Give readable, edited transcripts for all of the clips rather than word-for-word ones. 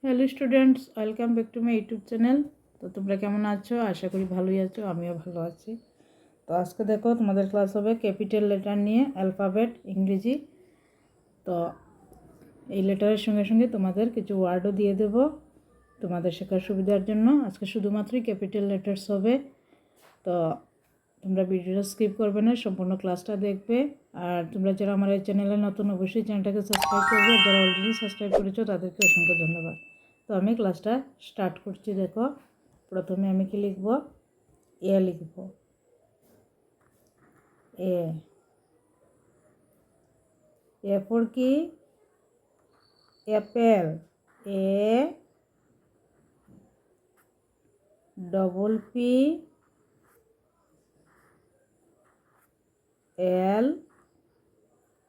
Hello students, welcome back to my YouTube channel. তো তোমরা কেমন আছো? আশা করি ভালোই আছো, আমিও ভালো আছি। তো আজকে দেখো তোমাদের ক্লাস হবে ক্যাপিটাল লেটার নিয়ে, অ্যালফাবেট ইংরেজি। তো এই লেটারের সঙ্গে সঙ্গে তোমাদের কিছু ওয়ার্ডও দিয়ে দেব তোমাদের শেখার সুবিধার জন্য। আজকে শুধুমাত্রই ক্যাপিটাল লেটার্স হবে। তো তোমরা ভিডিওটা স্কিপ করবে না, সম্পূর্ণ ক্লাসটা দেখবে। আর তোমরা যারা আমার এই চ্যানেলে নতুন, অবশ্যই চ্যানেলটাকে সাবস্ক্রাইব করবে। আর যারা অলরেডি সাবস্ক্রাইব করেছো তাদেরকে অসংখ্য ধন্যবাদ। তো আমি ক্লাসটা স্টার্ট করছি। দেখো, প্রথমে আমি কি লিখব? এ লিখব। এ ফর কি? Apple. A double P L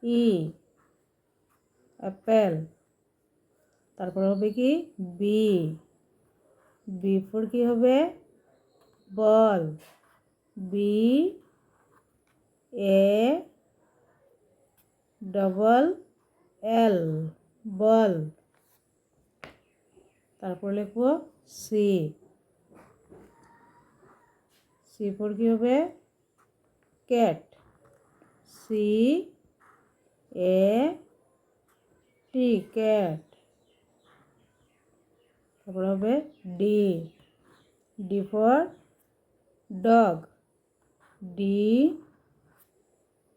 E, apple. তারপর হবে কি? বি। বি ফর কি হবে? Ball. B A double L, ball. তারপর লিখব সি। সি ফর কি হবে? Cat. C A T, cat. তারপর হবে D. D for dog. D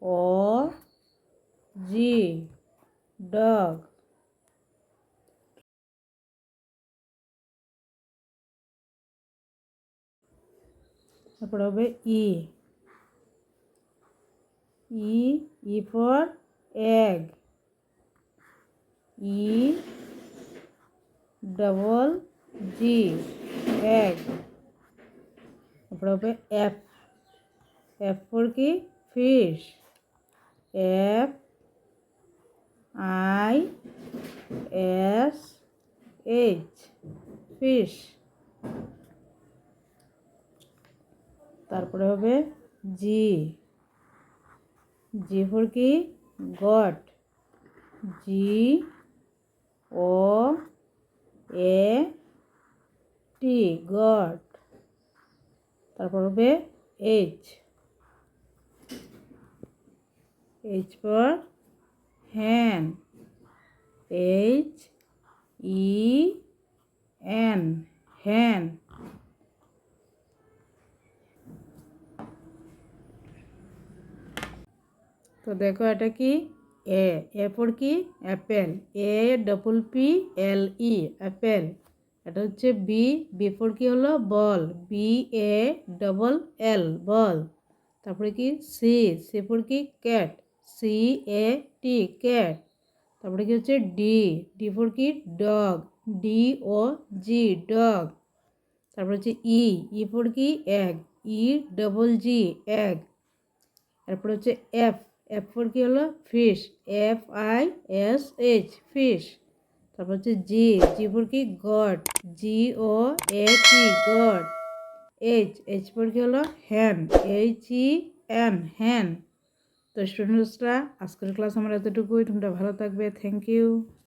O G, dog. তারপর হবে E. E for egg. E double G, egg. তারপর হবে এফ। এফ ফর কি? Fish. F I S H, fish. তারপরে হবে জি। জি ফর কি? Goat. G O A T, goat. তারপর হবে এইচ। এইচ ফর হ্যান। এইচ ই এন, হ্যান। তো দেখো এটা কি? এ। এ ফর কি? Apple. A double P L E, Apple. এটা হচ্ছে বি। বি ফর কি হলো? বল। বি এ ডবল এল, বল। তারপরে কি? সি। সি ফর কি? Cat. C A T, cat. তারপরে কি হচ্ছে? ডি। ডি ফর কি? Dog. D O G, dog. তারপরে হচ্ছে ই। ই ফর কি? Egg. E double G, egg. তারপরে হচ্ছে এফ। এফ ফর কি হলো? Fish. F I S H, fish. তারপর হচ্ছে জি। জি ফর কি? God. G O A T, god. H. H for কি হলো? হ্যান। এইচ ই এন, হ্যান। তো স্টুডেন্টসরা, আজকের ক্লাস আমার এতটুকুই। তোমরা ভালো থাকবে। Thank you.